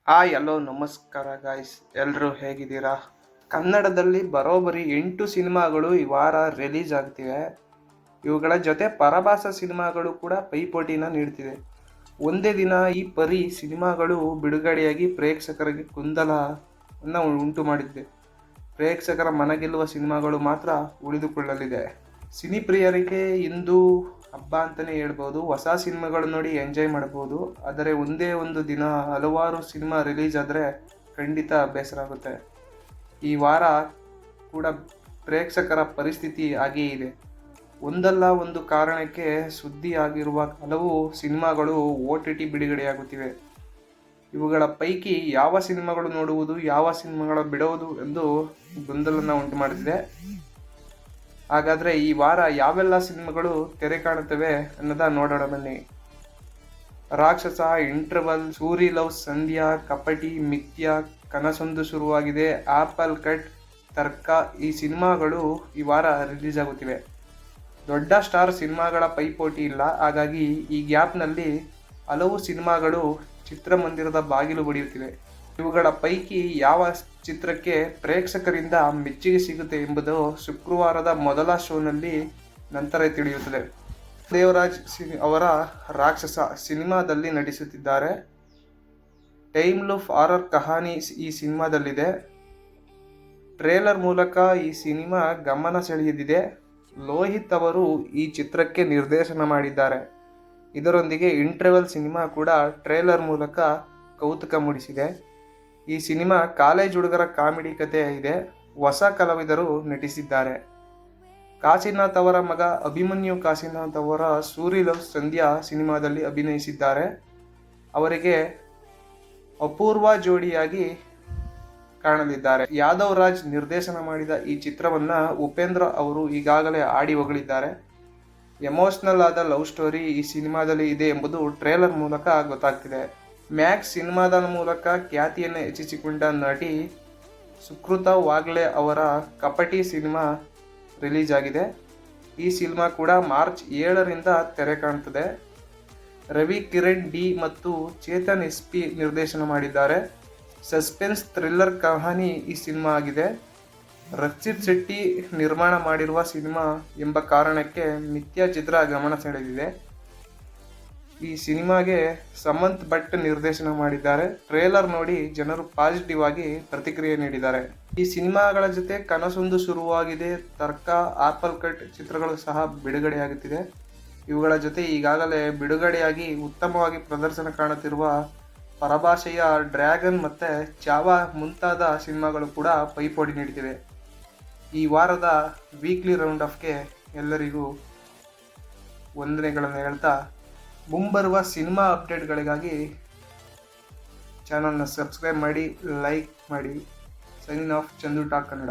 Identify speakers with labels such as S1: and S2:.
S1: Hi hello ನಮಸ್ಕಾರ guys, ಎಲ್ಲರೂ ಹೇಗಿದ್ದೀರಾ? ಕನ್ನಡದಲ್ಲಿ ಬರೋಬ್ಬರಿ 8 ಸಿನಿಮಾಗಳು ಈ ವಾರ ರಿಲೀಸ್ ಆಗ್ತಿವೆ. ಇವುಗಳ ಜೊತೆ ಪರಭಾಷಾ ಸಿನಿಮಾಗಳು ಕೂಡ ಪೈಪೋಟಿನ ನೀಡ್ತಿವೆ. ಒಂದೇ ದಿನ ಈ ಪರಿ ಸಿನಿಮಾಗಳು ಬಿಡುಗಡೆಯಾಗಿ ಪ್ರೇಕ್ಷಕರಿಗೆ ಗೊಂದಲವನ್ನು ಉಂಟು ಮಾಡಿದೆ. ಪ್ರೇಕ್ಷಕರ ಮನಗೆಲ್ಲುವ ಸಿನಿಮಾಗಳು ಮಾತ್ರ ಉಳಿದುಕೊಳ್ಳಲಿದೆ. ಸಿನಿಪ್ರಿಯರಿಗೆ ಇಂದು ಹಬ್ಬ ಅಂತಲೇ ಹೇಳ್ಬೋದು. ಹೊಸ ಸಿನಿಮಾಗಳು ನೋಡಿ ಎಂಜಾಯ್ ಮಾಡ್ಬೋದು. ಆದರೆ ಒಂದೇ ಒಂದು ದಿನ ಹಲವಾರು ಸಿನಿಮಾ ರಿಲೀಸ್ ಆದರೆ ಖಂಡಿತ ಬೇಸರ ಆಗುತ್ತೆ. ಈ ವಾರ ಕೂಡ ಪ್ರೇಕ್ಷಕರ ಪರಿಸ್ಥಿತಿ ಹಾಗೇ ಇದೆ. ಒಂದಲ್ಲ ಒಂದು ಕಾರಣಕ್ಕೆ ಸುದ್ದಿ ಆಗಿರುವ ಹಲವು ಸಿನಿಮಾಗಳು OTT ಬಿಡುಗಡೆಯಾಗುತ್ತಿವೆ. ಇವುಗಳ ಪೈಕಿ ಯಾವ ಸಿನಿಮಾಗಳು ನೋಡುವುದು, ಯಾವ ಸಿನಿಮಾಗಳು ಬಿಡುವುದು ಎಂದು ಗೊಂದಲನ ಉಂಟು ಮಾಡುತ್ತಿದೆ. ಹಾಗಾದರೆ ಈ ವಾರ ಯಾವೆಲ್ಲ ಸಿನಿಮಾಗಳು ತೆರೆ ಕಾಣುತ್ತವೆ ಅನ್ನೋದ ನೋಡೋಣ ಬನ್ನಿ. ರಾಕ್ಷಸ, ಇಂಟರ್ವಲ್, ಸೂರಿ ಲವ್, ಸಂಧ್ಯಾ, ಕಪಟಿ, ಮಿಥ್ಯ, ಕನಸೊಂದು ಶುರುವಾಗಿದೆ, ಆಪಲ್ ಕಟ್, ತರ್ಕ ಈ ಸಿನಿಮಾಗಳು ಈ ವಾರ ರಿಲೀಸ್ ಆಗುತ್ತಿವೆ. ದೊಡ್ಡ ಸ್ಟಾರ್ ಸಿನಿಮಾಗಳ ಪೈಪೋಟಿ ಇಲ್ಲ. ಹಾಗಾಗಿ ಈ ಗ್ಯಾಪ್ನಲ್ಲಿ ಹಲವು ಸಿನಿಮಾಗಳು ಚಿತ್ರಮಂದಿರದ ಬಾಗಿಲು ಬಡಿಯುತ್ತಿವೆ. ಇವುಗಳ ಪೈಕಿ ಯಾವ ಚಿತ್ರಕ್ಕೆ ಪ್ರೇಕ್ಷಕರಿಂದ ಮೆಚ್ಚುಗೆ ಸಿಗುತ್ತೆ ಎಂಬುದು ಶುಕ್ರವಾರದ ಮೊದಲ ಶೋನಲ್ಲಿ ನಂತರ ತಿಳಿಯುತ್ತದೆ. ದೇವರಾಜ್ ಅವರ ರಾಕ್ಷಸ ಸಿನಿಮಾದಲ್ಲಿ ನಟಿಸುತ್ತಿದ್ದಾರೆ. ಟೈಮ್ ಲೂಪ್ ಹಾರರ್ ಕಹಾನಿ ಈ ಸಿನಿಮಾದಲ್ಲಿದೆ. ಟ್ರೇಲರ್ ಮೂಲಕ ಈ ಸಿನಿಮಾ ಗಮನ ಸೆಳೆದಿದೆ. ಲೋಹಿತ್ ಅವರು ಈ ಚಿತ್ರಕ್ಕೆ ನಿರ್ದೇಶನ ಮಾಡಿದ್ದಾರೆ. ಇದರೊಂದಿಗೆ ಇಂಟರ್ವಲ್ ಸಿನಿಮಾ ಕೂಡ ಟ್ರೇಲರ್ ಮೂಲಕ ಕೌತುಕ ಮೂಡಿಸಿದೆ. ಈ ಸಿನಿಮಾ ಕಾಲೇಜ್ ಹುಡುಗರ ಕಾಮಿಡಿ ಕಥೆ ಇದೆ. ಹೊಸ ಕಲಾವಿದರು ನಟಿಸಿದ್ದಾರೆ. ಕಾಶಿನಾಥ್ ಅವರ ಮಗ ಅಭಿಮನ್ಯು ಕಾಶಿನಾಥ್ ಅವರ ಸೂರಿ ಲವ್ ಸಂಧ್ಯಾ ಸಿನಿಮಾದಲ್ಲಿ ಅಭಿನಯಿಸಿದ್ದಾರೆ. ಅವರಿಗೆ ಅಪೂರ್ವ ಜೋಡಿಯಾಗಿ ಕಾಣಲಿದ್ದಾರೆ. ಯಾದವ್ ರಾಜ್ ನಿರ್ದೇಶನ ಮಾಡಿದ ಈ ಚಿತ್ರವನ್ನು ಉಪೇಂದ್ರ ಅವರು ಈಗಾಗಲೇ ಆಡಿ ಹೊಗಳಿದ್ದಾರೆ. ಎಮೋಷನಲ್ ಆದ ಲವ್ ಸ್ಟೋರಿ ಈ ಸಿನಿಮಾದಲ್ಲಿ ಇದೆ ಎಂಬುದು ಟ್ರೇಲರ್ ಮೂಲಕ ಗೊತ್ತಾಗ್ತಿದೆ. ಮ್ಯಾಕ್ಸ್ ಸಿನಿಮಾದ ಮೂಲಕ ಖ್ಯಾತಿಯನ್ನು ಹೆಚ್ಚಿಸಿಕೊಂಡ ನಟಿ ಸುಕೃತ ವಾಗ್ಲೆ ಅವರ ಕಪಟಿ ಸಿನಿಮಾ ರಿಲೀಸ್ ಆಗಿದೆ. ಈ ಸಿನಿಮಾ ಕೂಡ ಮಾರ್ಚ್ 7ರಿಂದ ತೆರೆ ಕಾಣುತ್ತದೆ. ರವಿ ಕಿರಣ್ ಡಿ ಮತ್ತು ಚೇತನ್ SP ನಿರ್ದೇಶನ ಮಾಡಿದ್ದಾರೆ. ಸಸ್ಪೆನ್ಸ್ ಥ್ರಿಲ್ಲರ್ ಕಹಾನಿ ಈ ಸಿನಿಮಾ ಆಗಿದೆ. ರಕ್ಷಿತ್ ಶೆಟ್ಟಿ ನಿರ್ಮಾಣ ಮಾಡಿರುವ ಸಿನಿಮಾ ಎಂಬ ಕಾರಣಕ್ಕೆ ಮಿಥ್ಯಾ ಚಿತ್ರ ಗಮನ ಸೆಳೆದಿದೆ. ಈ ಸಿನಿಮಾಗೆ ಸಮಂತ್ ಭಟ್ ನಿರ್ದೇಶನ ಮಾಡಿದ್ದಾರೆ. ಟ್ರೇಲರ್ ನೋಡಿ ಜನರು ಪಾಸಿಟಿವ್ ಆಗಿ ಪ್ರತಿಕ್ರಿಯೆ ನೀಡಿದ್ದಾರೆ. ಈ ಸಿನಿಮಾಗಳ ಜೊತೆ ಕನಸೊಂದು ಶುರುವಾಗಿದೆ, ತರ್ಕ, ಆಪಲ್ ಕಟ್ ಚಿತ್ರಗಳು ಸಹ ಬಿಡುಗಡೆಯಾಗುತ್ತಿದೆ. ಇವುಗಳ ಜೊತೆ ಈಗಾಗಲೇ ಬಿಡುಗಡೆಯಾಗಿ ಉತ್ತಮವಾಗಿ ಪ್ರದರ್ಶನ ಕಾಣುತ್ತಿರುವ ಪರಭಾಷೆಯ ಡ್ರ್ಯಾಗನ್ ಮತ್ತು ಚಾವಾ ಮುಂತಾದ ಸಿನಿಮಾಗಳು ಕೂಡ ಪೈಪೋಟಿ ನೀಡುತ್ತಿವೆ. ಈ ವಾರದ ವೀಕ್ಲಿ ರೌಂಡ್ ಆಫ್ಗೆ ಎಲ್ಲರಿಗೂ ವಂದನೆಗಳನ್ನು ಹೇಳ್ತಾ, ಮುಂಬರುವ ಸಿನಿಮಾ ಅಪ್ಡೇಟ್ಗಳಿಗಾಗಿ ಚಾನಲ್ನ ಸಬ್ಸ್ಕ್ರೈಬ್ ಮಾಡಿ, ಲೈಕ್ ಮಾಡಿ. Sign off, Chandu talk Kannada.